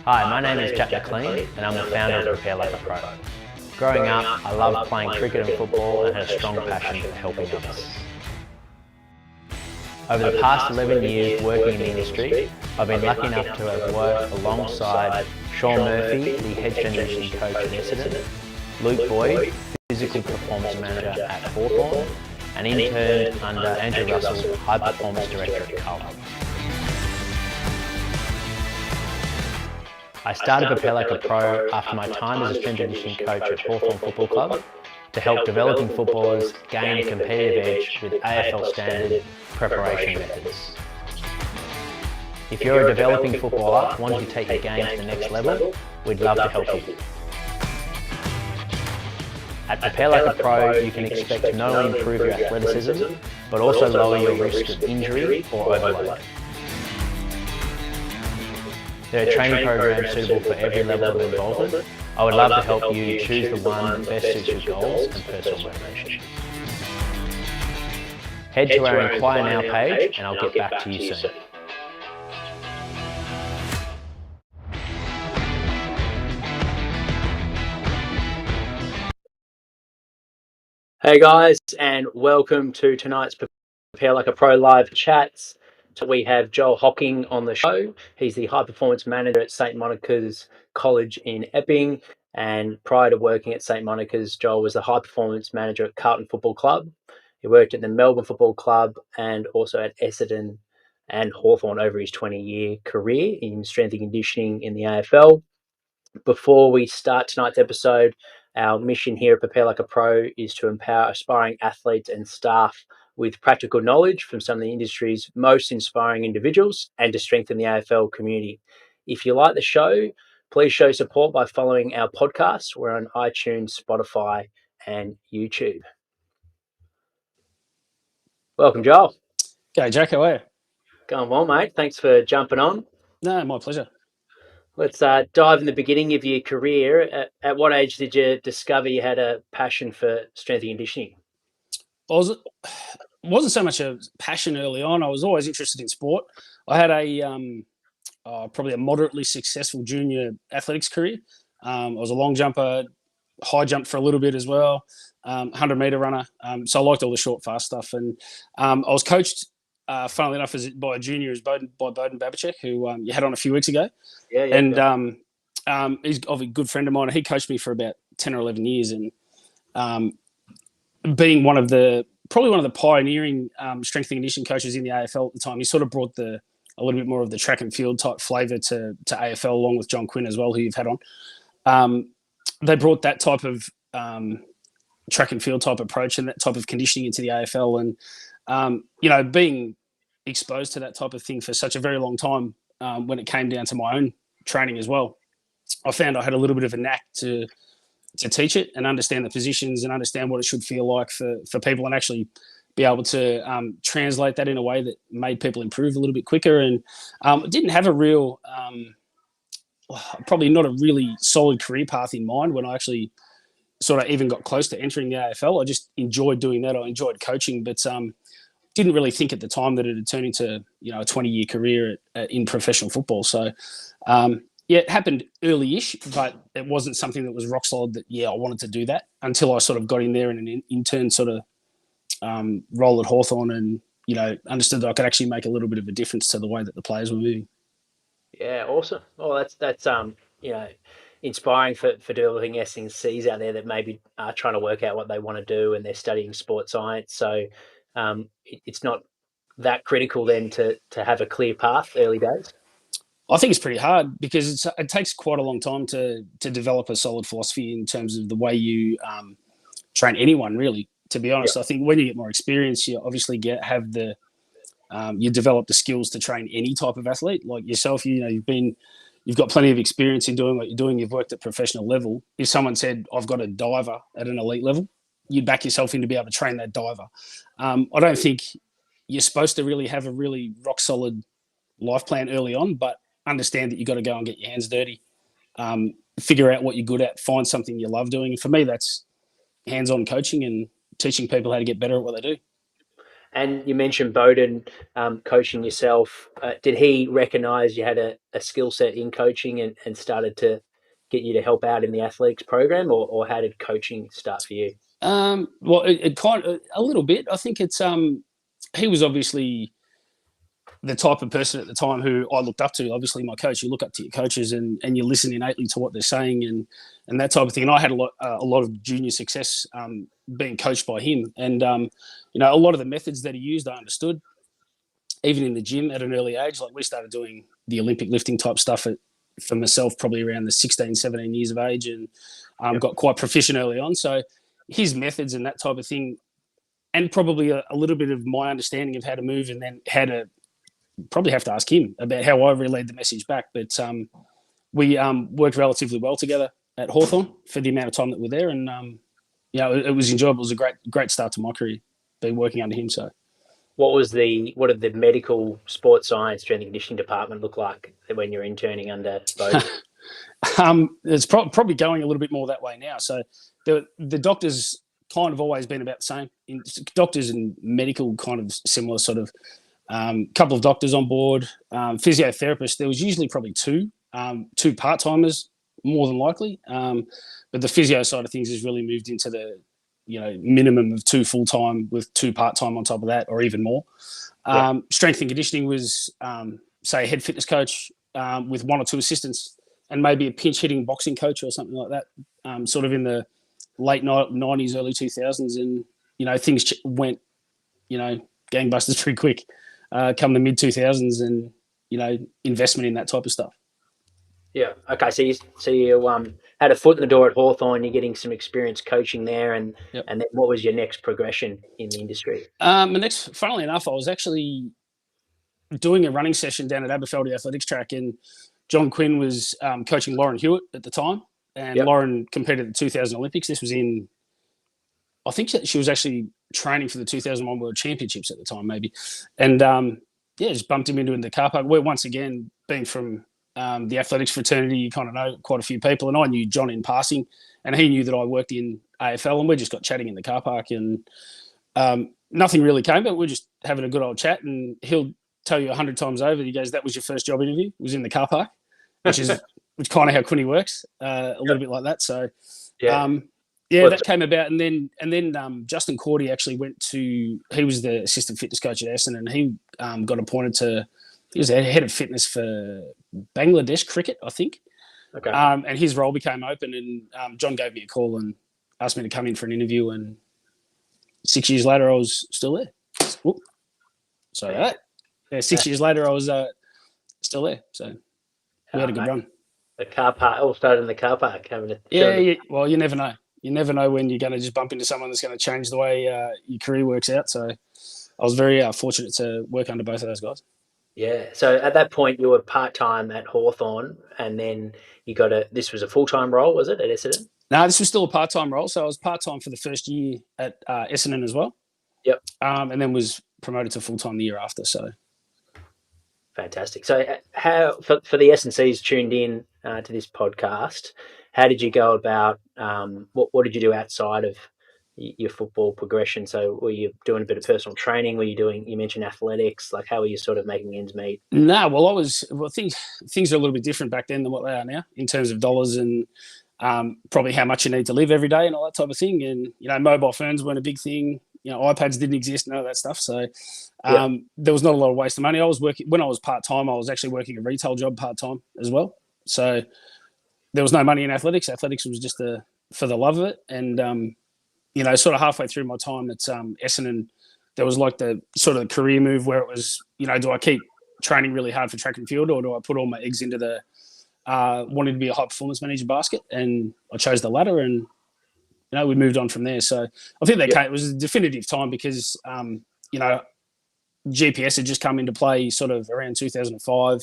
Hi, my name is Jack McLean and I'm the founder of Prepare Like a Pro. Growing up, I loved playing cricket and football and had a strong passion for helping others. Over the past 11 years working in the industry, I've been lucky enough to have worked alongside Sean Murphy, the head strength and conditioning coach at Essendon, Luke Boyd, physical performance manager at Hawthorn, and interned under Andrew Russell, high performance director at Carlton. I started Prepare Like a Pro after my time as a strength and conditioning coach at Carlton Football Club to help developing footballers gain a competitive edge with AFL standard preparation methods. If you're a developing footballer wanting to take your game to the next level, we'd love to help you. At Prepare Like a Pro, you can expect to not only improve your athleticism, but also lower your risk of injury or overload. There are training programs suitable for every level of involvement. I would love to help you choose the one that best suits your goals and personal motivation. Head to our Inquire Now page and I'll get back to you soon. Hey guys, and welcome to tonight's Prepare Like a Pro live chats. So we have Joel Hocking on the show. He's the high performance manager at St Monica's College in Epping. And prior to working at St Monica's, Joel was the high performance manager at Carlton Football Club. He worked at the Melbourne Football Club and also at Essendon and Hawthorn over his 20-year career in strength and conditioning in the AFL. Before we start tonight's episode, our mission here at Prepare Like a Pro is to empower aspiring athletes and staff with practical knowledge from some of the industry's most inspiring individuals and to strengthen the AFL community. If you like the show, please show support by following our podcast. We're on iTunes, Spotify, and YouTube. Welcome, Joel. G'day, Jack. How are you? Going well, mate. Thanks for jumping on. No, my pleasure. Let's dive in the beginning of your career. At what age did you discover you had a passion for strength and conditioning? It wasn't so much a passion early on. I was always interested in sport. I had probably a moderately successful junior athletics career. I was a long jumper, high jump for a little bit as well, 100-meter runner. So I liked all the short, fast stuff. And I was coached, funnily enough, by a junior by Bowden Babachek, who you had on a few weeks ago. Yeah. And he's a good friend of mine. He coached me for about 10 or 11 years. And being probably one of the pioneering strength and conditioning coaches in the AFL at the time, he sort of brought a little bit more of the track and field type flavour to AFL, along with John Quinn as well, who you've had on. They brought that type of track and field type approach and that type of conditioning into the AFL. And, being exposed to that type of thing for such a very long time, when it came down to my own training as well, I found I had a little bit of a knack to teach it and understand the positions and understand what it should feel like for people and actually be able to translate that in a way that made people improve a little bit quicker. And didn't have a real, probably not a really solid career path in mind when I actually sort of even got close to entering the AFL. I just enjoyed doing that. I enjoyed coaching, but didn't really think at the time that it had turned into, a 20-year career in professional football. So, it happened early-ish, but it wasn't something that was rock solid that, I wanted to do that until I sort of got in there in an intern sort of role at Hawthorn and, understood that I could actually make a little bit of a difference to the way that the players were moving. Yeah, awesome. Well, that's inspiring for developing S&Cs out there that maybe are trying to work out what they want to do and they're studying sports science. So it's not that critical then to have a clear path early days. I think it's pretty hard because it takes quite a long time to develop a solid philosophy in terms of the way you train anyone, really. To be honest, I think when you get more experience, you obviously you develop the skills to train any type of athlete like yourself. You've got plenty of experience in doing what you're doing. You've worked at professional level. If someone said, I've got a diver at an elite level, you'd back yourself in to be able to train that diver. I don't think you're supposed to really have a really rock solid life plan early on, but understand that you've got to go and get your hands dirty, figure out what you're good at, find something you love doing. And for me, that's hands-on coaching and teaching people how to get better at what they do. And you mentioned Bowden coaching yourself. Did he recognise you had a skill set in coaching and started to get you to help out in the athletics program, or how did coaching start for you? Well, it kind of a little bit. I think it's he was obviously the type of person at the time who I looked up to. Obviously, my coach. You look up to your coaches and you listen innately to what they're saying and that type of thing. And I had a lot of junior success being coached by him. And a lot of the methods that he used, I understood. Even in the gym at an early age, like we started doing the Olympic lifting type stuff for myself probably around the 16, 17 years of age, and got quite proficient early on. So his methods and that type of thing, and probably a little bit of my understanding of how to move, and then how to probably have to ask him about how I relayed the message back. But we worked relatively well together at Hawthorn for the amount of time that we're there, and it was enjoyable. It was a great start to my career, been working under him. So. What did the medical sports science strength and conditioning department look like when you're interning under Bowden? It's probably going a little bit more that way now. So the doctors kind of always been about the same. Doctors and medical kind of similar sort of couple of doctors on board, physiotherapists. There was usually probably two part-timers more than likely. But the physio side of things has really moved into the minimum of 2 full-time with 2 part-time on top of that, or even more. Strength and conditioning was, say, a head fitness coach with 1 or 2 assistants, and maybe a pinch hitting boxing coach or something like that, sort of in the late 90s, early 2000s. And, things went, gangbusters pretty quick come the mid 2000s, and, investment in that type of stuff. Yeah. Okay. So you had a foot in the door at Hawthorn. You're getting some experience coaching there, and then what was your next progression in the industry? Funnily enough, I was actually doing a running session down at Aberfeldy Athletics Track, and John Quinn was coaching Lauren Hewitt at the time, and Lauren competed at the 2000 Olympics. This was I think she was actually training for the 2001 World Championships at the time, maybe, and just bumped him into in the car park. Where once again, being from the athletics fraternity, you kind of know quite a few people, and I knew John in passing, and he knew that I worked in AFL, and we just got chatting in the car park, and nothing really came, but we're just having a good old chat, and he'll tell you 100 times over, he goes, that was your first job interview, it was in the car park, which kind of how Quinny works, a little bit like that. So that came about, and then Justin Cordy actually he was the assistant fitness coach at Essendon, and he got appointed he was the head of fitness for Bangladesh cricket, I think. Okay. And his role became open, and John gave me a call and asked me to come in for an interview, and 6 years later, I was still there. Whoop. So that. Yeah, 6 years later, I was still there. So we had a good run. The car park, all started in the car park. Well, you never know. You never know when you're going to just bump into someone that's going to change the way your career works out. So I was very fortunate to work under both of those guys. Yeah. So at that point, you were part-time at Hawthorn, and then this was a full-time role, was it, at Essendon? No, this was still a part-time role. So I was part-time for the first year at Essendon as well. Yep. And then was promoted to full-time the year after. So. Fantastic. So how, for the S&Cs tuned in to this podcast, how did you go about, what did you do outside of your football progression? So were you doing a bit of personal training? You mentioned athletics, like how were you sort of making ends meet? No, things are a little bit different back then than what they are now in terms of dollars and probably how much you need to live every day and all that type of thing. And, mobile phones weren't a big thing. iPads didn't exist, none of that stuff. So there was not a lot of waste of money. When I was part-time, I was actually working a retail job part-time as well. So there was no money in athletics. Athletics was just for the love of it. And, sort of halfway through my time at Essendon, there was like the sort of the career move where it was, do I keep training really hard for track and field, or do I put all my eggs into the wanting to be a high performance manager basket? And I chose the latter, and we moved on from there. So I think it was a definitive time because GPS had just come into play sort of around 2005.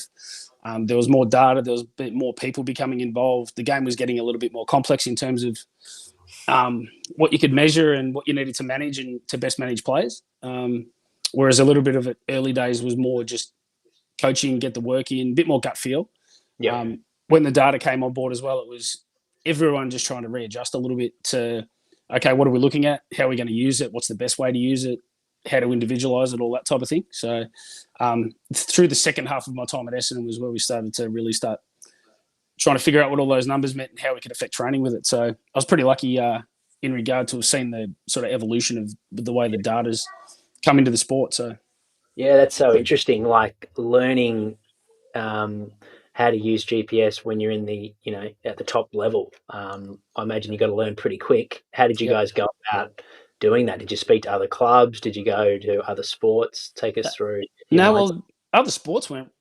There was more data, there was a bit more people becoming involved. The game was getting a little bit more complex in terms of what you could measure and what you needed to manage and to best manage players. Whereas a little bit of it early days was more just coaching, get the work in, a bit more gut feel. Yeah. When the data came on board as well, it was everyone just trying to readjust a little bit to, okay, what are we looking at? How are we going to use it? What's the best way to use it? how to individualize it, all that type of thing. So through the second half of my time at Essendon was where we started to really start trying to figure out what all those numbers meant and how we could affect training with it. So I was pretty lucky in regard to have seen the sort of evolution of the way the data's come into the sport. So Yeah, that's so interesting. Like learning how to use GPS when you're in the, at the top level. I imagine you got to learn pretty quick. How did you guys go about doing that? Did you speak to other clubs? Did you go to other sports? Take us through your no, mindset. well, other sports went.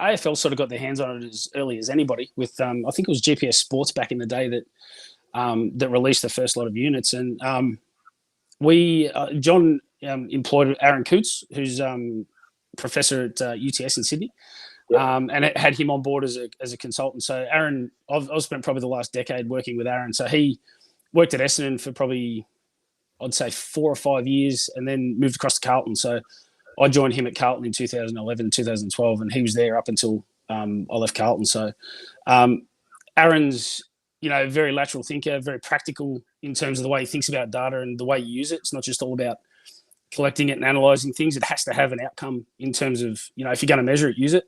AFL sort of got their hands on it as early as anybody. With I think it was GPS Sports back in the day that that released the first lot of units, and John employed Aaron Coots, who's professor at UTS in Sydney, and it had him on board as a consultant. So Aaron, I've spent probably the last decade working with Aaron. So he worked at Essendon for probably, I'd say, 4 or 5 years, and then moved across to Carlton. So I joined him at Carlton in 2011, 2012, and he was there up until I left Carlton. So Aaron's, very lateral thinker, very practical in terms of the way he thinks about data and the way you use it. It's not just all about collecting it and analysing things. It has to have an outcome in terms of, if you're going to measure it, use it.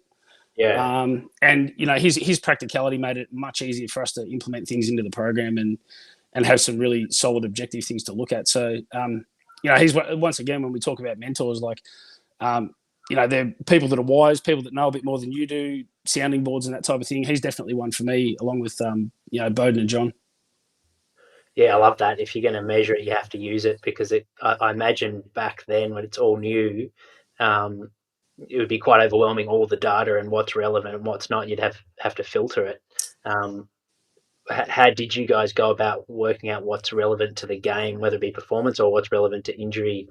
Yeah. And his practicality made it much easier for us to implement things into the program and have some really solid objective things to look at. So, he's, once again, when we talk about mentors, like, they're people that are wise, people that know a bit more than you do, sounding boards and that type of thing. He's definitely one for me, along with, Bowden and John. Yeah, I love that. If you're going to measure it, you have to use it, because I imagine back then when it's all new, it would be quite overwhelming, all the data and what's relevant and what's not. You'd have to filter it. How did you guys go about working out what's relevant to the game, whether it be performance or what's relevant to injury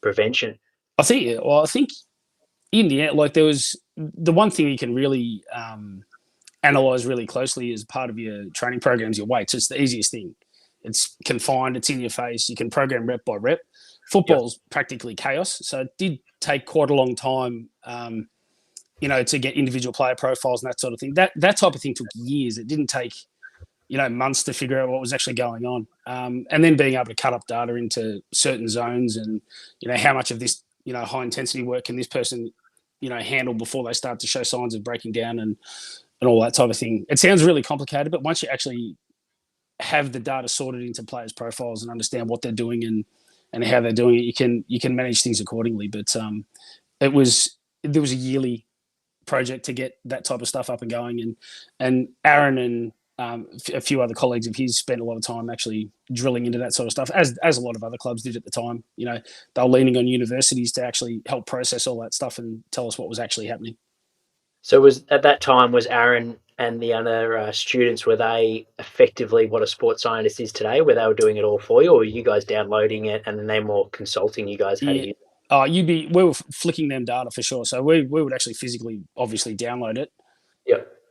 prevention? I think in the end, like, there was the one thing you can really analyze really closely as part of your training programs, your weights. It's the easiest thing. It's confined. It's in your face. You can program rep by rep. Football's practically chaos. So it did take quite a long time, to get individual player profiles and that sort of thing. That type of thing took years. It didn't take, months to figure out what was actually going on. And then being able to cut up data into certain zones and, how much of this, high intensity work can this person, handle before they start to show signs of breaking down and all that type of thing. It sounds really complicated, but once you actually have the data sorted into players' profiles and understand what they're doing and how they're doing it, you can manage things accordingly. But there was a yearly project to get that type of stuff up and going, and Aaron and a few other colleagues of his spent a lot of time actually drilling into that sort of stuff, as a lot of other clubs did at the time. They were leaning on universities to actually help process all that stuff and tell us what was actually happening. So at that time, was Aaron and the other students, were they effectively what a sports scientist is today, where they were doing it all for you, or were you guys downloading it and then they more consulting you guys how to use it? We were flicking them data for sure. So we would actually physically, obviously, download it,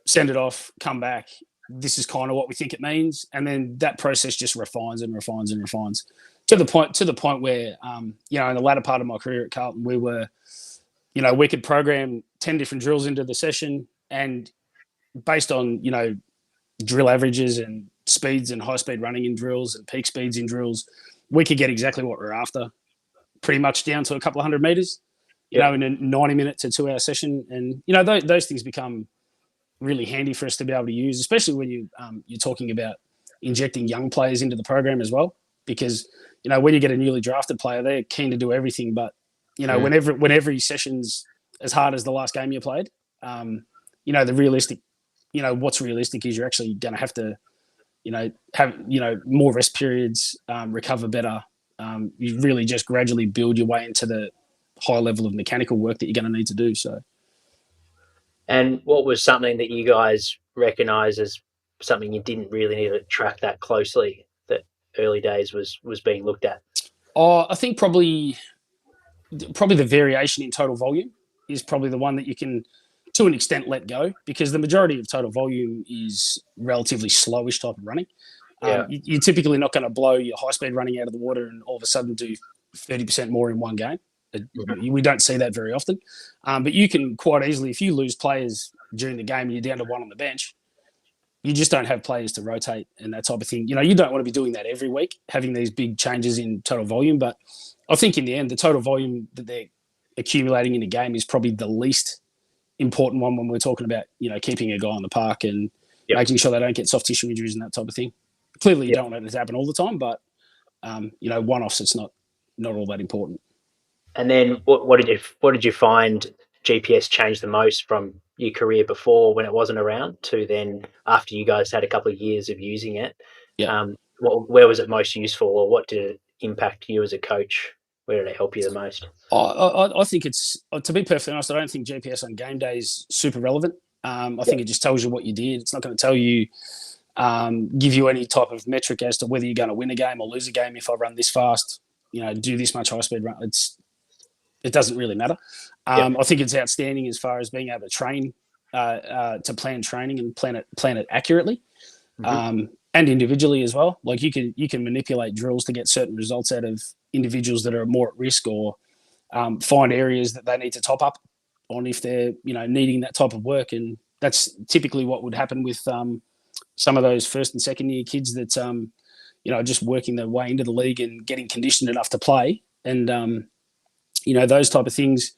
send it off, come back. This is kind of what we think it means, and then that process just refines and refines and refines to the point where, in the latter part of my career at Carlton, we were, we could program 10 different drills into the session, and based on, drill averages and speeds and high speed running in drills and peak speeds in drills, we could get exactly what we're after, pretty much down to a couple of 100 meters, in a 90-minute to 2-hour session. And, those things become really handy for us to be able to use, especially when you're talking about injecting young players into the program as well, because, when you get a newly drafted player, they're keen to do everything, but, when every session's as hard as the last game you played, the realistic, what's realistic is you're actually going to have to, have, more rest periods, recover better. You really just gradually build your way into the high level of mechanical work that you're going to need to do. So. And what was something that you guys recognise as something you didn't really need to track that closely, that early days was being looked at? I think probably the variation in total volume is probably the one that you can, to an extent, let go, because the majority of total volume is relatively slowish type of running. You're typically not going to blow your high-speed running out of the water and all of a sudden do 30% more in one game. We don't see that very often. But you can quite easily, if you lose players during the game and you're down to one on the bench, you just don't have players to rotate and that type of thing. You don't want to be doing that every week, having these big changes in total volume. But I think in the end, the total volume that they're accumulating in a game is probably the least important one when we're talking about, keeping a guy on the park and making sure they don't get soft tissue injuries and that type of thing. Clearly, you don't want it to happen all the time, but one-offs, it's not all that important. And then what did you find GPS changed the most from your career before when it wasn't around to then after you guys had a couple of years of using it? Yeah. Where was it most useful, or what did it impact you as a coach? Where did it help you the most? I think it's, to be perfectly honest, I don't think GPS on game day is super relevant. I think it just tells you what you did. It's not going to tell you, give you any type of metric as to whether you're going to win a game or lose a game if I run this fast, do this much high speed run. It doesn't really matter. I think it's outstanding as far as being able to train, to plan training and plan it accurately, and individually as well. Like you can manipulate drills to get certain results out of individuals that are more at risk, or find areas that they need to top up on if they're needing that type of work. And that's typically what would happen with some of those first and second year kids that just working their way into the league and getting conditioned enough to play. And those type of things,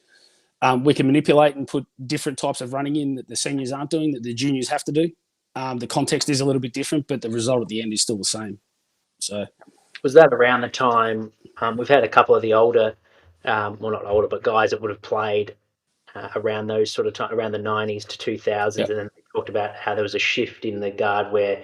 we can manipulate and put different types of running in that the seniors aren't doing, that the juniors have to do. The context is a little bit different, but the result at the end is still the same. So, was that around the time we've had a couple of the older, well, not older, but guys that would have played around those sort of time, around the 90s to 2000s, and then we talked about how there was a shift in the guard where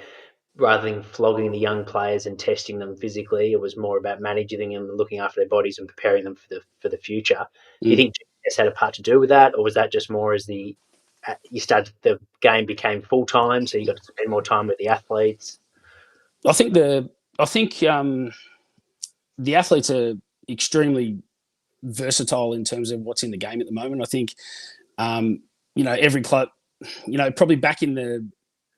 rather than flogging the young players and testing them physically, it was more about managing them and looking after their bodies and preparing them for the future. Do you think GPS had a part to do with that, or was that just more as the game became full time, so you got to spend more time with the athletes? I think the athletes are extremely versatile in terms of what's in the game at the moment. I think every club, probably back in the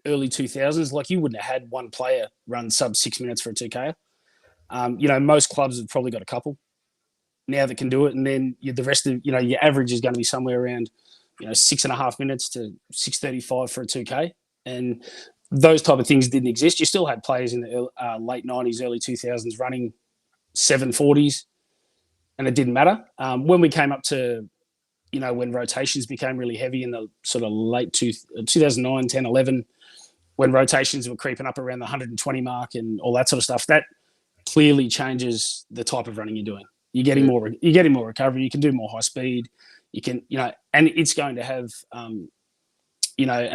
early 2000s, like you wouldn't have had one player run sub 6 minutes for a 2K. Most clubs have probably got a couple now that can do it, and then the rest of your average is going to be somewhere around 6.5 minutes to 6:35 for a 2K. And those type of things didn't exist. You still had players in the late 90s, early 2000s running 740s, and it didn't matter. When we came up to, when rotations became really heavy in the sort of late 2009, 10, 11, when rotations were creeping up around the 120 mark and all that sort of stuff, that clearly changes the type of running you're doing. You're getting more recovery. You can do more high speed. You can, and it's going to have, an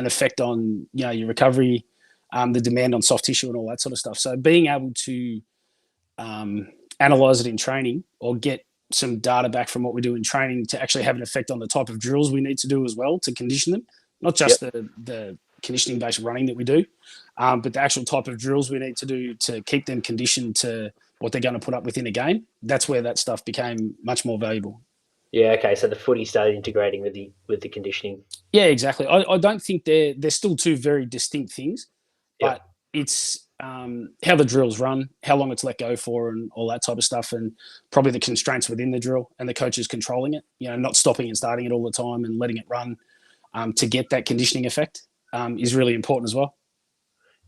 effect on, your recovery, the demand on soft tissue and all that sort of stuff. So being able to analyze it in training or get some data back from what we do in training to actually have an effect on the type of drills we need to do as well to condition them, not just the conditioning based running that we do, but the actual type of drills we need to do to keep them conditioned to what they're going to put up within a game. That's where that stuff became much more valuable. Yeah, okay. So the footy started integrating with the conditioning. Yeah, exactly. I don't think they're still two very distinct things, but it's how the drills run, how long it's let go for, and all that type of stuff, and probably the constraints within the drill and the coaches controlling it. Not stopping and starting it all the time and letting it run to get that conditioning effect is really important as well.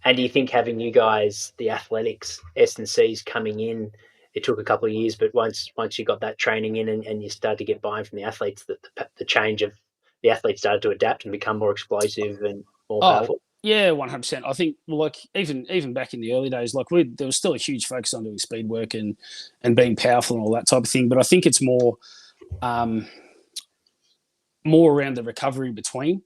And do you think having you guys, the athletics, S&Cs coming in, it took a couple of years, but once you got that training in and you started to get buy-in from the athletes, that the change of the athletes started to adapt and become more explosive and more powerful? Yeah, 100%. I think, like, even back in the early days, like there was still a huge focus on doing speed work and being powerful and all that type of thing. But I think it's more around the recovery between.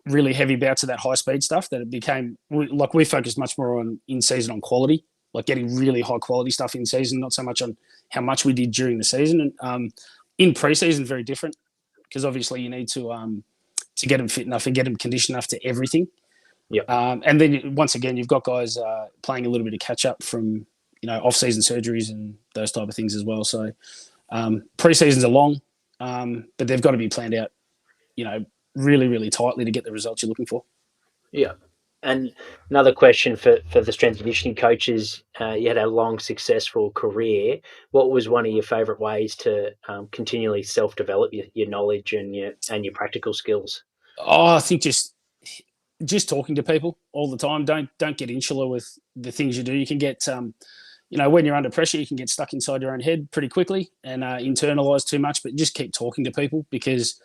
Really heavy bouts of that high speed stuff that it became like we focused much more on in season on quality, like getting really high quality stuff in season, not so much on how much we did during the season. And in pre-season, very different because obviously you need to get them fit enough and get them conditioned enough to everything. And then once again, you've got guys playing a little bit of catch up from off-season surgeries and those type of things as well. So pre-seasons are long, but they've got to be planned out, really, really tightly to get the results you're looking for. Yeah. And another question for the strength and conditioning coaches, you had a long, successful career. What was one of your favourite ways to continually self-develop your knowledge and your practical skills? Oh, I think just talking to people all the time. Don't get insular with the things you do. You can get when you're under pressure, you can get stuck inside your own head pretty quickly and internalize too much. But just keep talking to people because,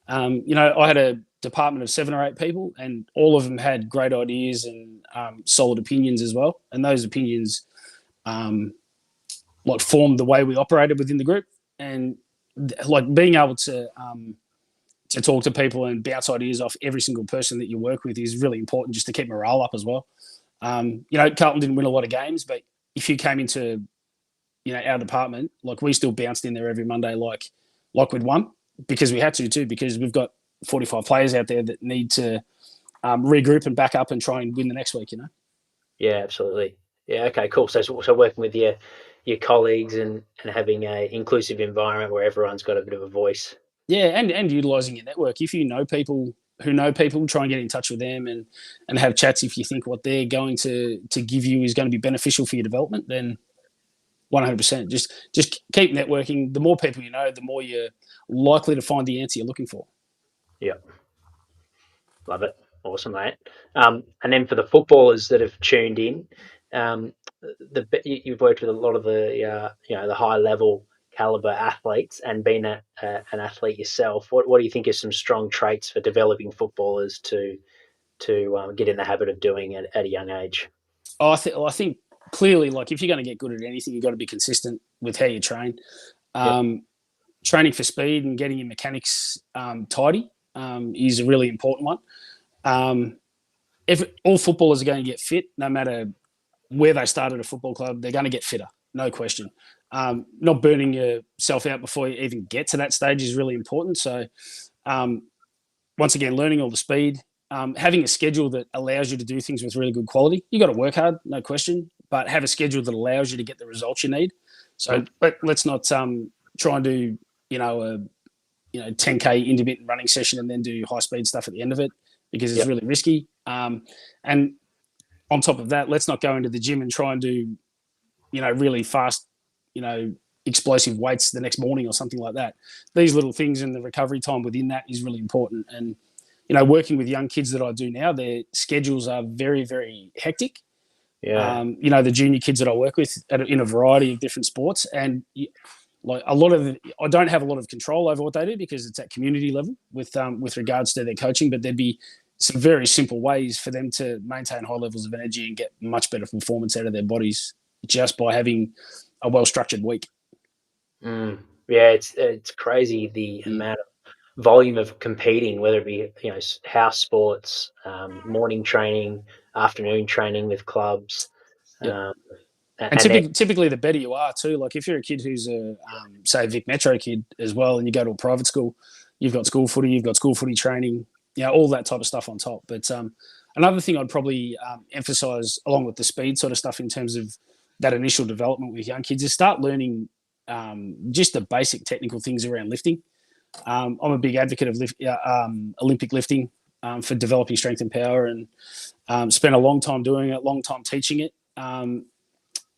I had a department of 7 or 8 people, and all of them had great ideas and solid opinions as well. And those opinions, formed the way we operated within the group. And being able to talk to people and bounce ideas off every single person that you work with is really important, just to keep morale up as well. Carlton didn't win a lot of games, but if you came into, our department, we still bounced in there every Monday, like we'd won, because we had to too, because we've got 45 players out there that need to regroup and back up and try and win the next week. Yeah, absolutely. Yeah. Okay. Cool. So working with your colleagues and having a inclusive environment where everyone's got a bit of a voice. Yeah, and utilizing your network. If you know people who know people, try and get in touch with them and have chats. If you think what they're going to give you is going to be beneficial for your development, then 100%. Just keep networking. The more people you know, the more you're likely to find the answer you're looking for. Yeah. Love it. Awesome, mate. And then for the footballers that have tuned in, you've worked with a lot of the the high level caliber athletes and been an athlete yourself. What do you think are some strong traits for developing footballers to get in the habit of doing at a young age? I think clearly, if you're going to get good at anything, you've got to be consistent with how you train. Training for speed and getting your mechanics tidy is a really important one. If all footballers are going to get fit, no matter where they start at a football club, they're going to get fitter, no question. Not burning yourself out before you even get to that stage is really important. So, once again, learning all the speed, having a schedule that allows you to do things with really good quality. You got to work hard, no question, but have a schedule that allows you to get the results you need. So, but let's not try and do a 10K intermittent running session and then do high speed stuff at the end of it, because it's really risky. And on top of that, let's not go into the gym and try and do really fast explosive weights the next morning or something like that. These little things and the recovery time within that is really important. And working with young kids that I do now, their schedules are very, very hectic. Yeah. The junior kids that I work with in a variety of different sports, and I don't have a lot of control over what they do because it's at community level with regards to their coaching. But there'd be some very simple ways for them to maintain high levels of energy and get much better performance out of their bodies just by having a well-structured week. Yeah, it's crazy the amount of volume of competing, whether it be house sports, morning training, afternoon training with clubs. And typically the better you are too. If you're a kid who's a say Vic Metro kid as well, and you go to a private school, you've got school footy, you've got school footy training, all that type of stuff on top. But another thing I'd probably emphasise, along with the speed sort of stuff in terms of that initial development with young kids, is start learning just the basic technical things around lifting. I'm a big advocate of Olympic lifting for developing strength and power, and spent a long time doing it, long time teaching it.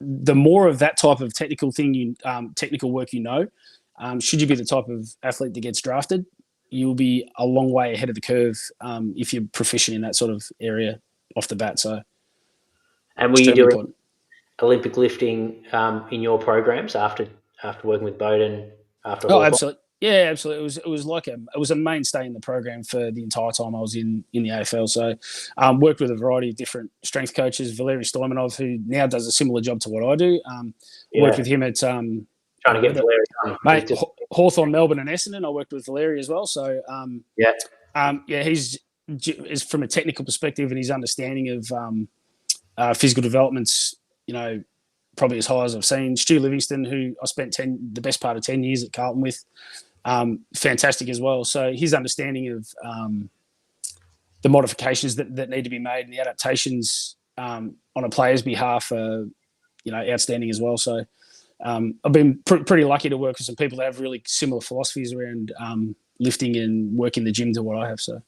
The more of that type of technical thing, technical work, should you be the type of athlete that gets drafted, you'll be a long way ahead of the curve if you're proficient in that sort of area off the bat. So, and were you doing Olympic lifting in your programs after working with Bowden? Oh, absolutely. Yeah, absolutely. It was a mainstay in the program for the entire time I was in the AFL. So, worked with a variety of different strength coaches. Valery Stoimanov, who now does a similar job to what I do. Worked with him at trying to get Valery on. Mate, Hawthorn, Melbourne, and Essendon. I worked with Valery as well. So, he's from a technical perspective, and his understanding of physical development's probably as high as I've seen. Stu Livingston, who I spent the best part of 10 years at Carlton with. Fantastic as well. So his understanding of the modifications that need to be made and the adaptations on a player's behalf are, outstanding as well. So I've been pretty lucky to work with some people that have really similar philosophies around lifting and work in the gym to what I have. So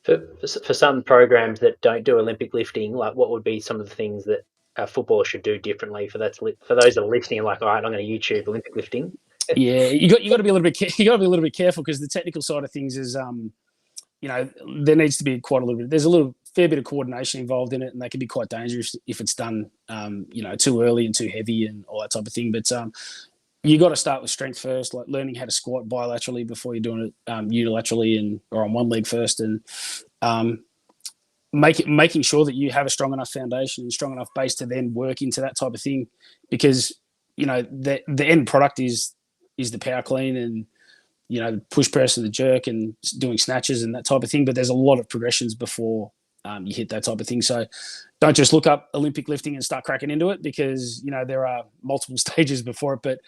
for some programs that don't do Olympic lifting, what would be some of the things that a footballer should do differently for those that are listening? All right, I'm going to YouTube Olympic lifting. Yeah, you got to be a little bit careful because the technical side of things is, there needs to be quite a little bit. There's a little fair bit of coordination involved in it, and they can be quite dangerous if it's done, too early and too heavy and all that type of thing. But you got to start with strength first, like learning how to squat bilaterally before you're doing it unilaterally or on one leg first, and making sure that you have a strong enough foundation and strong enough base to then work into that type of thing, because the end product is the power clean and push press and the jerk and doing snatches and that type of thing. But there's a lot of progressions before you hit that type of thing. So don't just look up Olympic lifting and start cracking into it, because there are multiple stages before it. But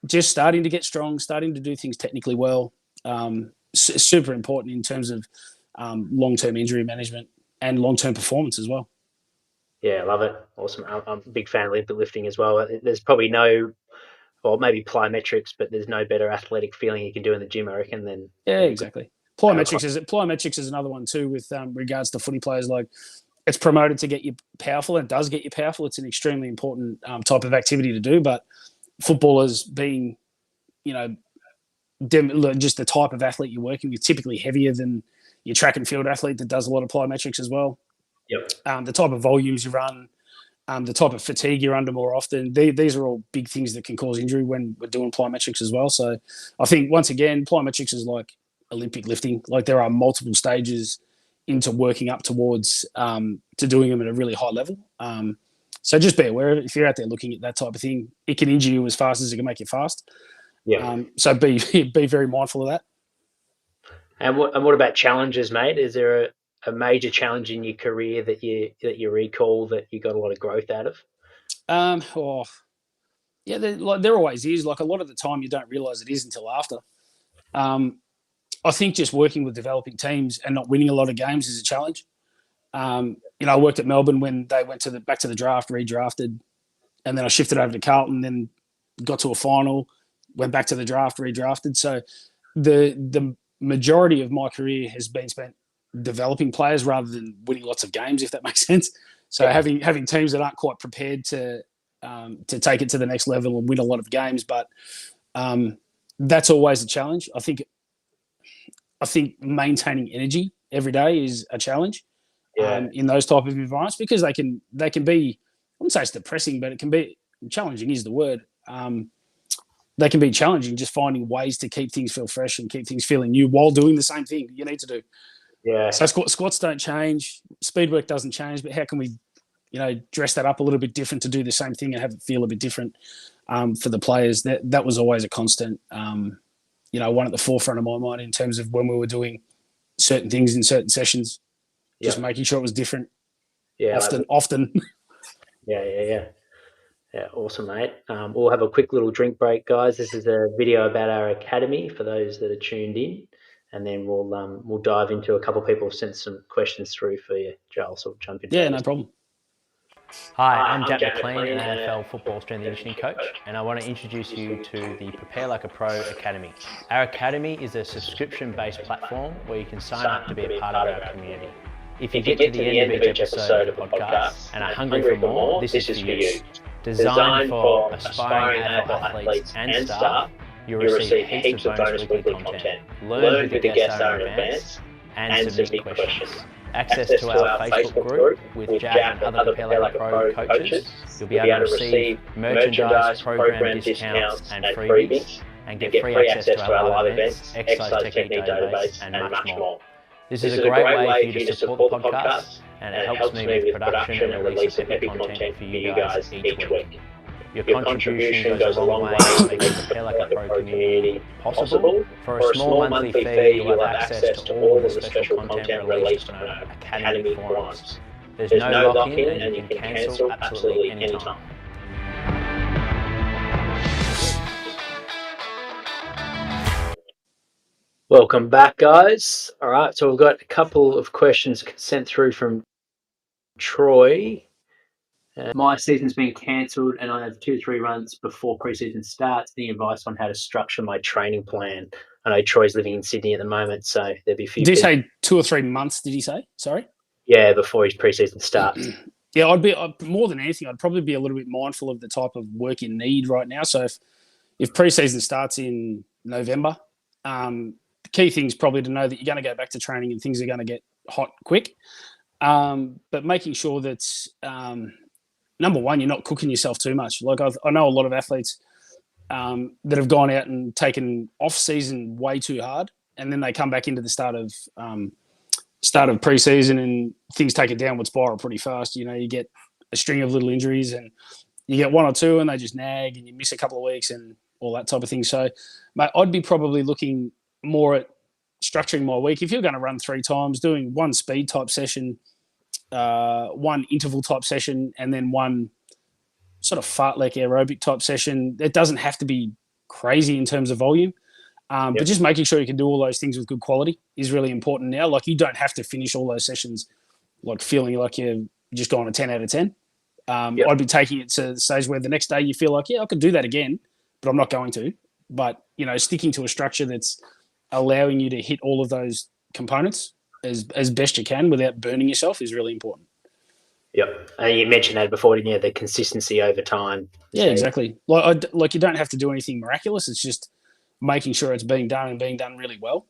just starting to get strong, starting to do things technically well, super important in terms of long-term injury management and long-term performance as well. Yeah, I love it. Awesome. I'm a big fan of Olympic lifting as well. There's probably maybe plyometrics, but there's no better athletic feeling you can do in the gym, I reckon, than... Yeah, exactly. Plyometrics is another one too, with regards to footy players. Like, it's promoted to get you powerful, and does get you powerful. It's an extremely important type of activity to do. But footballers, being, just the type of athlete you're working with, typically heavier than your track and field athlete that does a lot of plyometrics as well. Yep. The type of volumes you run, the type of fatigue you're under more often. These are all big things that can cause injury when we're doing plyometrics as well. So I think, once again, plyometrics is like Olympic lifting. Like, there are multiple stages into working up towards to doing them at a really high level. So just be aware of it. If you're out there looking at that type of thing, it can injure you as fast as it can make you fast. Yeah. So be very mindful of that. And what about challenges, mate? Is there a major challenge in your career that you recall that you got a lot of growth out of? There always is. Like, a lot of the time you don't realise it is until after. I think just working with developing teams and not winning a lot of games is a challenge. I worked at Melbourne when they went back to the draft, redrafted, and then I shifted over to Carlton, then got to a final, went back to the draft, redrafted. So the majority of my career has been spent developing players rather than winning lots of games, if that makes sense. So having teams that aren't quite prepared to take it to the next level and win a lot of games, but that's always a challenge. I think maintaining energy every day is a challenge in those type of environments, because they can be, I wouldn't say it's depressing, but it can be challenging is the word. They can be challenging, just finding ways to keep things feel fresh and keep things feeling new while doing the same thing you need to do. Yeah. So squats don't change, speed work doesn't change, but how can we, dress that up a little bit different to do the same thing and have it feel a bit different for the players? That was always a constant, one at the forefront of my mind in terms of when we were doing certain things in certain sessions, just making sure it was different. Yeah. Often. Yeah. Yeah, awesome, mate. We'll have a quick little drink break, guys. This is a video about our academy for those that are tuned in, and then we'll dive into a couple of people who've sent some questions through for you, Joel. So we'll jump into no problem. Hi, I'm Jack McLean, an AFL football strength and conditioning coach, and I want to introduce you to the Prepare Like a Pro Academy. Our academy is a subscription-based platform where you can sign up to be a part of our community. If you get to the end of each episode of the podcast and are hungry for more, this is for you. Designed for aspiring AFL athletes and staff, you'll receive heaps of bonus weekly content, learn who the guests are in advance, and submit questions. Access to our Facebook group with Jack and other Prepare Like a Pro coaches. You'll be able to receive merchandise, program discounts and freebies, and get free access to our live events, exercise technique database, and much more. This is a great way for you to support the podcast, and it helps me with production and release of epic content for you guys each week. Your contribution goes a long way to making the Prepare Like a Pro community possible. For a small monthly fee, you'll have access to all of the special content released on our academy forums. There's no lock-in, and you can cancel absolutely anytime. Welcome back, guys. All right, so we've got a couple of questions sent through from Troy. My season's been cancelled and I have 2 or 3 runs before pre-season starts. Any advice on how to structure my training plan? I know Troy's living in Sydney at the moment, so there'd be a few... Did you say 2 or 3 months, did you say? Sorry? Yeah, before his pre-season starts. Yeah, more than anything, I'd probably be a little bit mindful of the type of work you need right now. So if pre-season starts in November, the key thing is probably to know that you're going to go back to training and things are going to get hot quick. But making sure that number one, you're not cooking yourself too much. Like I know a lot of athletes that have gone out and taken off season way too hard, and then they come back into the start of preseason and things take a downward spiral pretty fast. You know, you get a string of little injuries and you get one or two and they just nag and you miss a couple of weeks and all that type of thing. So, mate, I'd be probably looking more at structuring my week. If you're going to run 3 times, doing one speed type session, one interval type session, and then one sort of fartlek aerobic type session. It doesn't have to be crazy in terms of volume, but just making sure you can do all those things with good quality is really important now. Like, you don't have to finish all those sessions like feeling like you've just gone a 10 out of 10. I'd be taking it to the stage where the next day you feel like, yeah, I could do that again, but I'm not going to. But, you know, sticking to a structure that's allowing you to hit all of those components as best you can without burning yourself is really important. Yep. And you mentioned that before, didn't you? The consistency over time. Yeah, exactly. Like you don't have to do anything miraculous. It's just making sure it's being done and being done really well.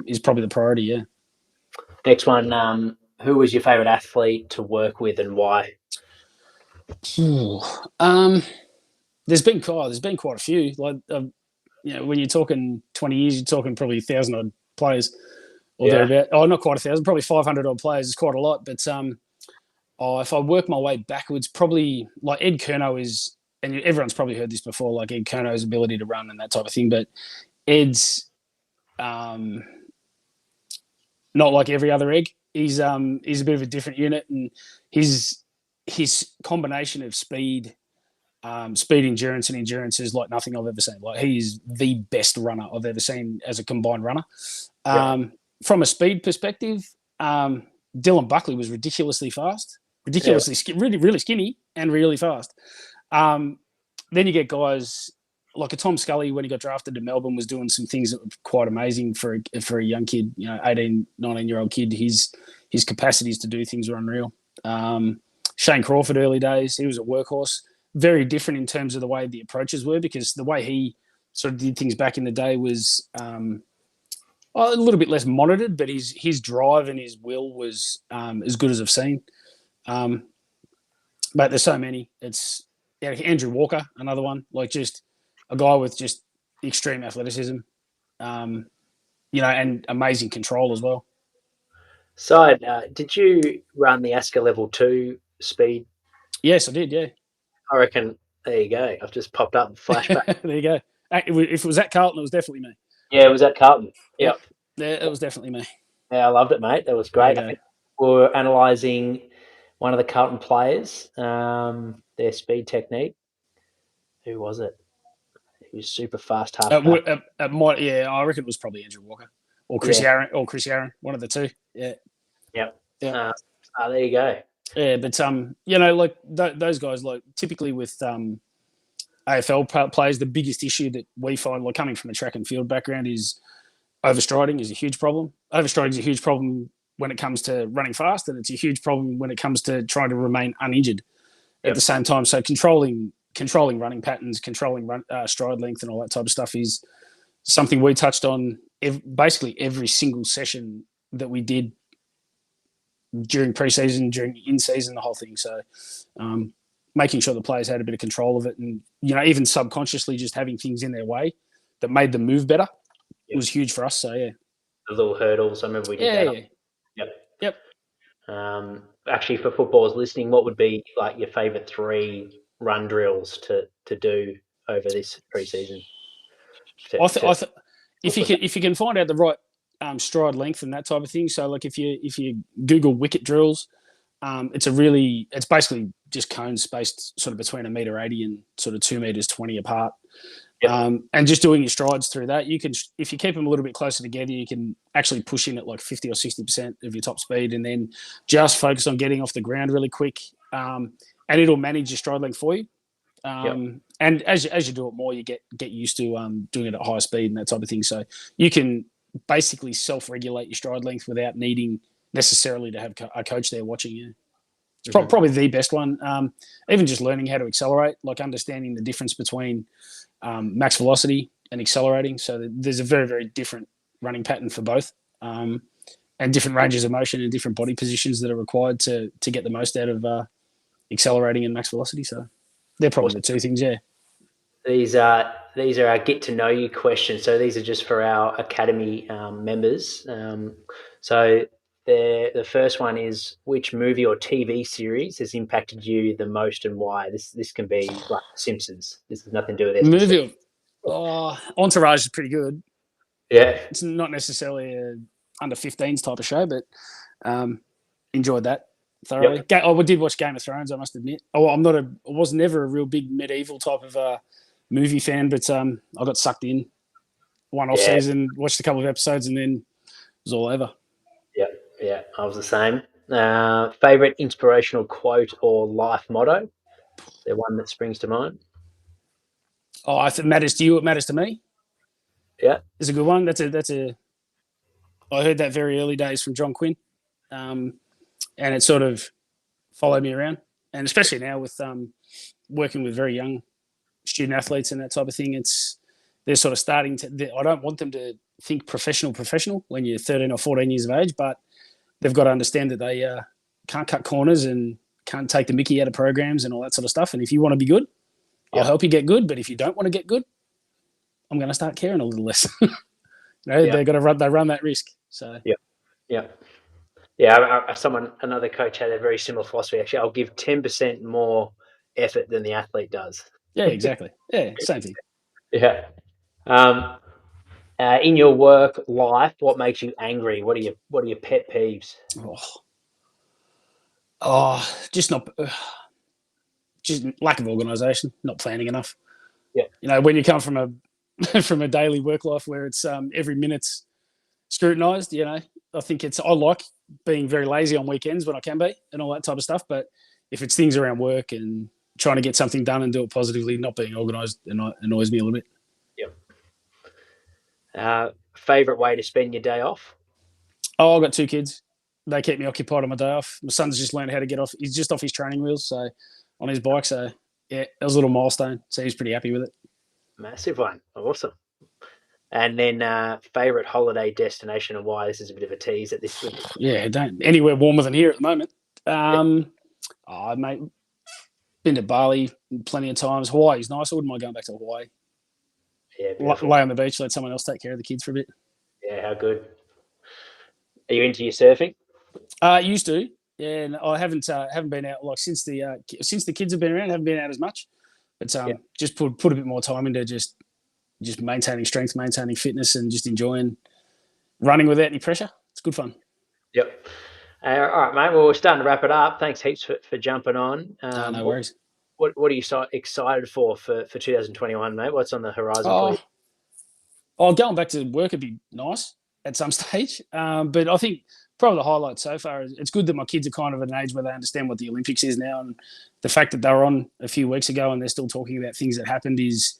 Is probably the priority. Yeah. Next one. Who was your favourite athlete to work with and why? There's been quite a few. Like, you know, when you're talking 20 years, you're talking probably 1,000 odd players or thereabout. Oh, not quite 1,000, probably 500 odd players is quite a lot. But if I work my way backwards, probably like Ed Curnow is, and everyone's probably heard this before, like Ed Curnow's ability to run and that type of thing. But Ed's not like every other egg. He's a bit of a different unit, and his combination of speed, endurance, and endurance is like nothing I've ever seen. Like, he is the best runner I've ever seen as a combined runner. From a speed perspective, Dylan Buckley was ridiculously fast, really, really skinny and really fast. Then you get guys like a Tom Scully, when he got drafted to Melbourne, was doing some things that were quite amazing for a young kid, you know, 18, 19-year-old kid. His capacities to do things are unreal. Shane Crawford, early days, he was a workhorse. Very different in terms of the way the approaches were, because the way he sort of did things back in the day was a little bit less monitored, but his drive and his will was as good as I've seen. But there's so many. It's Andrew Walker, another one, like just a guy with just extreme athleticism, you know, and amazing control as well. So, did you run the ASCA Level 2 speed? Yes, I did, yeah. I reckon, there you go. I've just popped up flashback. There you go. If it was at Carlton, it was definitely me. Yeah, it was at Carlton. Yep. Yeah, it was definitely me. Yeah, I loved it, mate. That was great. We were analysing one of the Carlton players, their speed technique. Who was it? He was super fast half. I reckon it was probably Andrew Walker or Chris Aaron, one of the two. Yeah. Yep. There you go. Yeah, but you know, like those guys, like typically with AFL players, the biggest issue that we find, like coming from a track and field background, is overstriding is a huge problem. Overstriding is a huge problem when it comes to running fast, and it's a huge problem when it comes to trying to remain uninjured at the same time. So controlling running patterns, controlling stride length and all that type of stuff is something we touched on basically every single session that we did during pre-season, during in-season, the whole thing. So making sure the players had a bit of control of it, and, you know, even subconsciously just having things in their way that made them move better was huge for us. So, yeah. The little hurdles, I remember we did that. Yep. Actually, for footballers listening, what would be like your favourite 3 run drills to do over this pre-season? If you can find out the right stride length and that type of thing. So, like, if you Google wicket drills, it's basically just cones spaced sort of between 1.80 metre and sort of 2.20 metres apart. And just doing your strides through that, you can, if you keep them a little bit closer together, you can actually push in at like 50 or 60% of your top speed, and then just focus on getting off the ground really quick. And it'll manage your stride length for you. And as you do it more, you get used to doing it at high speed and that type of thing. So you can basically self-regulate your stride length without needing necessarily to have a coach there watching you. It's probably the best one. Even just learning how to accelerate, like understanding the difference between max velocity and accelerating. So there's a very, very different running pattern for both. And and different ranges of motion and different body positions that are required to get the most out of accelerating and max velocity. So they're probably the two things. Yeah. These are our get to know you questions. So these are just for our academy members. So the first one is, which movie or TV series has impacted you the most and why? This can be like The Simpsons. This has nothing to do with Movie. Entourage is pretty good. Yeah, it's not necessarily a under 15s type of show, but enjoyed that thoroughly. Yep. I did watch Game of Thrones, I must admit. I was never a real big medieval type of movie fan, but I got sucked in one off season, watched a couple of episodes, and then it was all over. Yeah, I was the same. Favorite inspirational quote or life motto? Is there one that springs to mind? Oh, if it matters to you, it matters to me. Yeah, it's a good one. That's a. I heard that very early days from John Quinn, and it sort of followed me around. And especially now with working with very young student athletes and that type of thing, they're sort of starting to. I don't want them to think professional when you're 13 or 14 years of age, but they've got to understand that they can't cut corners and can't take the mickey out of programs and all that sort of stuff. And if you want to be good, I'll help you get good. But if you don't want to get good, I'm going to start caring a little less. They've got to run that risk. So another coach had a very similar philosophy. Actually, I'll give 10% more effort than the athlete does. Yeah, exactly. Yeah, same thing. Yeah. In your work life, what makes you angry? What are your pet peeves? Just lack of organisation, not planning enough. Yeah. When you come from a daily work life where it's every minute's scrutinised, I think I like being very lazy on weekends when I can be and all that type of stuff. But if it's things around work and trying to get something done and do it positively, not being organised annoys me a little bit. Yep. Favourite way to spend your day off? I've got two kids. They keep me occupied on my day off. My son's just learned how to get off. He's just off his training wheels, so on his bike. So yeah, it was a little milestone. So he's pretty happy with it. Massive one. Awesome. And then favourite holiday destination and why? This is a bit of a tease at this point. Yeah, anywhere warmer than here at the moment. Mate, been to Bali plenty of times. Hawaii's nice. I wouldn't mind going back to Hawaii. Yeah, lay on the beach, let someone else take care of the kids for a bit. Yeah, how good. Are you into your surfing? Used to. Yeah, and I haven't been out since the kids have been around. I haven't been out as much, but just put a bit more time into just maintaining strength, maintaining fitness, and just enjoying running without any pressure. It's good fun. Yep. All right, mate. Well, we're starting to wrap it up. Thanks heaps for jumping on. No worries. What are you so excited for 2021, mate? What's on the horizon for you? Going back to work would be nice at some stage. But I think probably the highlight so far is it's good that my kids are kind of at an age where they understand what the Olympics is now. And the fact that they were on a few weeks ago and they're still talking about things that happened is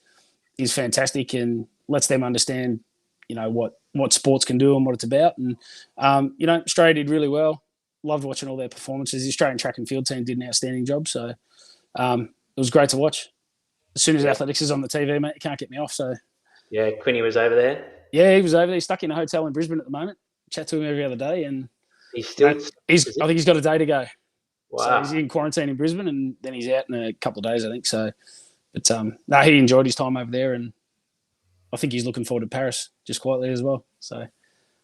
fantastic and lets them understand, what sports can do and what it's about. And, Australia did really well. Loved watching all their performances. The Australian track and field team did an outstanding job. So it was great to watch. As soon as athletics is on the TV, mate, you can't get me off. So yeah, Quinny was over there. Yeah, he was over there. He's stuck in a hotel in Brisbane at the moment. Chat to him every other day, and he's still. I think he's got a day to go. Wow. So he's in quarantine in Brisbane, and then he's out in a couple of days, I think. So, but he enjoyed his time over there, and I think he's looking forward to Paris just quietly as well. So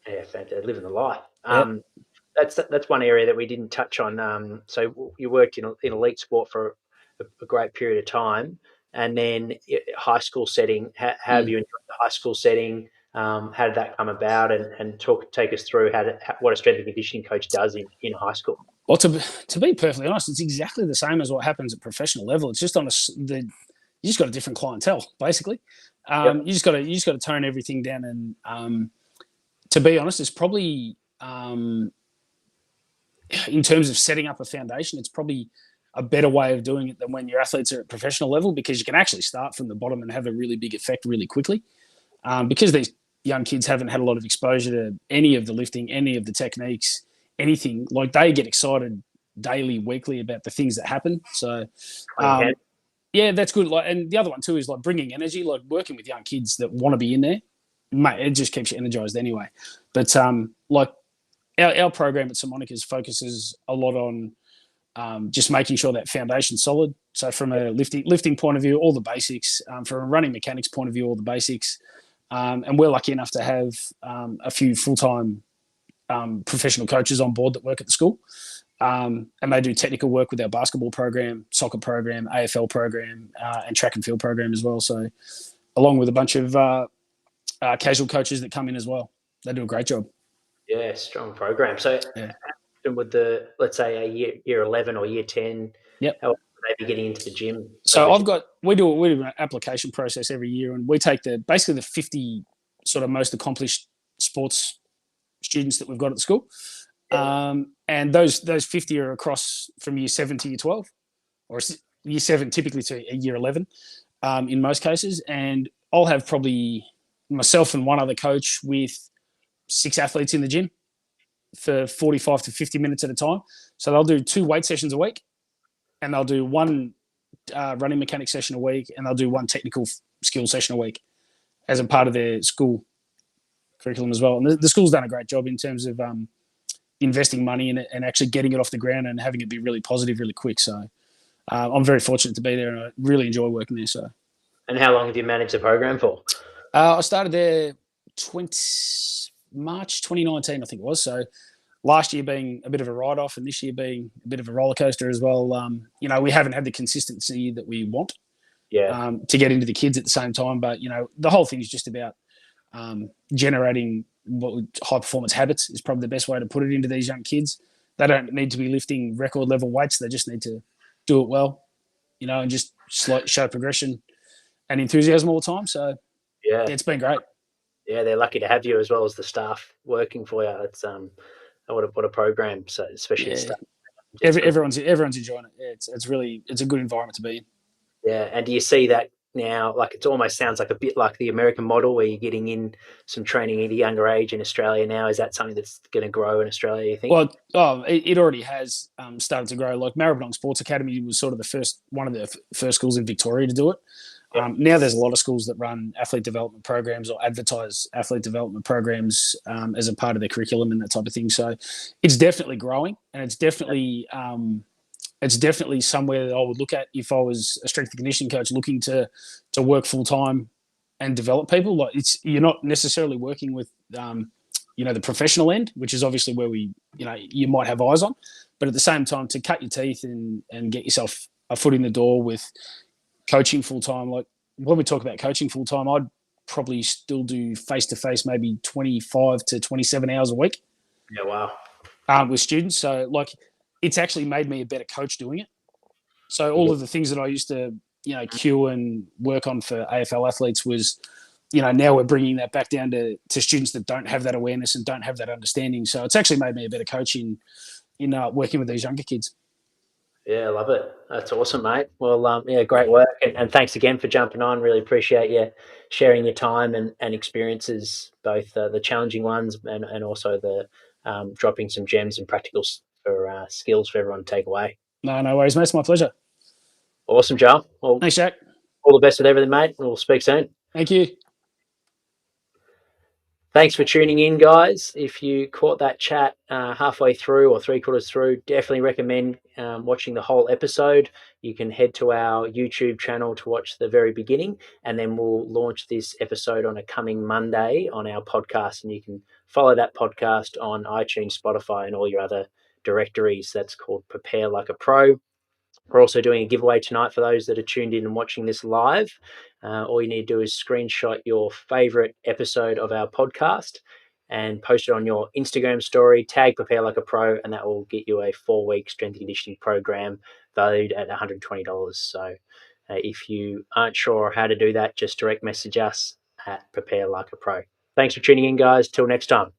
yeah, fantastic, living the life. That's one area that we didn't touch on. So you worked in elite sport for a great period of time, and then high school setting. How have you enjoyed the high school setting? How did that come about? And take us through what a strength and conditioning coach does in high school. Well, to be perfectly honest, it's exactly the same as what happens at professional level. It's just you just got a different clientele, basically. You just got to tone everything down, and to be honest, it's probably in terms of setting up a foundation, it's probably a better way of doing it than when your athletes are at professional level, because you can actually start from the bottom and have a really big effect really quickly. Because these young kids haven't had a lot of exposure to any of the lifting, any of the techniques, anything, like they get excited daily, weekly about the things that happen. So, yeah, that's good. And the other one too is bringing energy, working with young kids that want to be in there, mate, it just keeps you energized anyway. But our program at St Monica's focuses a lot on just making sure that foundation's solid. So from a lifting point of view, all the basics. From a running mechanics point of view, all the basics. And we're lucky enough to have a few full-time professional coaches on board that work at the school. And they do technical work with our basketball program, soccer program, AFL program, and track and field program as well. So along with a bunch of casual coaches that come in as well. They do a great job. Yeah, strong program. So with let's say a year 11 or year 10, how would they be getting into the gym? So we do an application process every year, and we take basically the 50 sort of most accomplished sports students that we've got at the school. And those 50 are across from year 7 to year 12, or year 7 typically to year 11 in most cases. And I'll have probably myself and one other coach with 6 athletes in the gym for 45 to 50 minutes at a time. So they'll do 2 weight sessions a week, and they'll do 1 running mechanic session a week, and they'll do 1 technical skill session a week as a part of their school curriculum as well. And the school's done a great job in terms of investing money in it and actually getting it off the ground and having it be really positive really quick. So I'm very fortunate to be there, and I really enjoy working there. So. And how long have you managed the program for? I started there March 2019, I think it was. So last year being a bit of a write-off and this year being a bit of a roller coaster as well. We haven't had the consistency that we want to get into the kids at the same time. But, the whole thing is just about generating high performance habits is probably the best way to put it into these young kids. They don't need to be lifting record level weights. They just need to do it well, and just show progression and enthusiasm all the time. So it's been great. Yeah, they're lucky to have you as well as the staff working for you. It's what a program. So especially staff. Everyone's enjoying it. It's a good environment to be in. Yeah, and do you see that now? Like it almost sounds like a bit like the American model, where you're getting in some training at a younger age in Australia now. Is that something that's going to grow in Australia, you think? Well, it already has started to grow. Like Maribyrnong Sports Academy was sort of one of the first schools in Victoria to do it. Now there's a lot of schools that run athlete development programs or advertise athlete development programs as a part of their curriculum and that type of thing. So it's definitely growing, and it's definitely somewhere that I would look at if I was a strength and conditioning coach looking to work full time and develop people. Like you're not necessarily working with the professional end, which is obviously where you might have eyes on, but at the same time to cut your teeth and get yourself a foot in the door with coaching full time. Like when we talk about coaching full time, I'd probably still do face to face maybe 25 to 27 hours a week. Yeah, wow. With students, so like it's actually made me a better coach doing it. So all of the things that I used to cue and work on for AFL athletes was now we're bringing that back down to students that don't have that awareness and don't have that understanding. So it's actually made me a better coach in working with these younger kids. Yeah, I love it. That's awesome, mate. Well, great work. And thanks again for jumping on. Really appreciate you sharing your time and experiences, both the challenging ones and also the dropping some gems and practical skills for everyone to take away. No worries, mate. It's my pleasure. Awesome, Joel. Well, thanks, Jack. All the best with everything, mate. We'll speak soon. Thank you. Thanks for tuning in, guys. If you caught that chat halfway through or 3/4 through, definitely recommend watching the whole episode. You can head to our YouTube channel to watch the very beginning, and then we'll launch this episode on a coming Monday on our podcast, and you can follow that podcast on iTunes, Spotify, and all your other directories. That's called Prepare Like a Pro. We're also doing a giveaway tonight for those that are tuned in and watching this live. All you need to do is screenshot your favorite episode of our podcast and post it on your Instagram story, tag Prepare Like a Pro, and that will get you a 4-week strength and conditioning program valued at $120. So if you aren't sure how to do that, just direct message us at Prepare Like a Pro. Thanks for tuning in, guys. Till next time.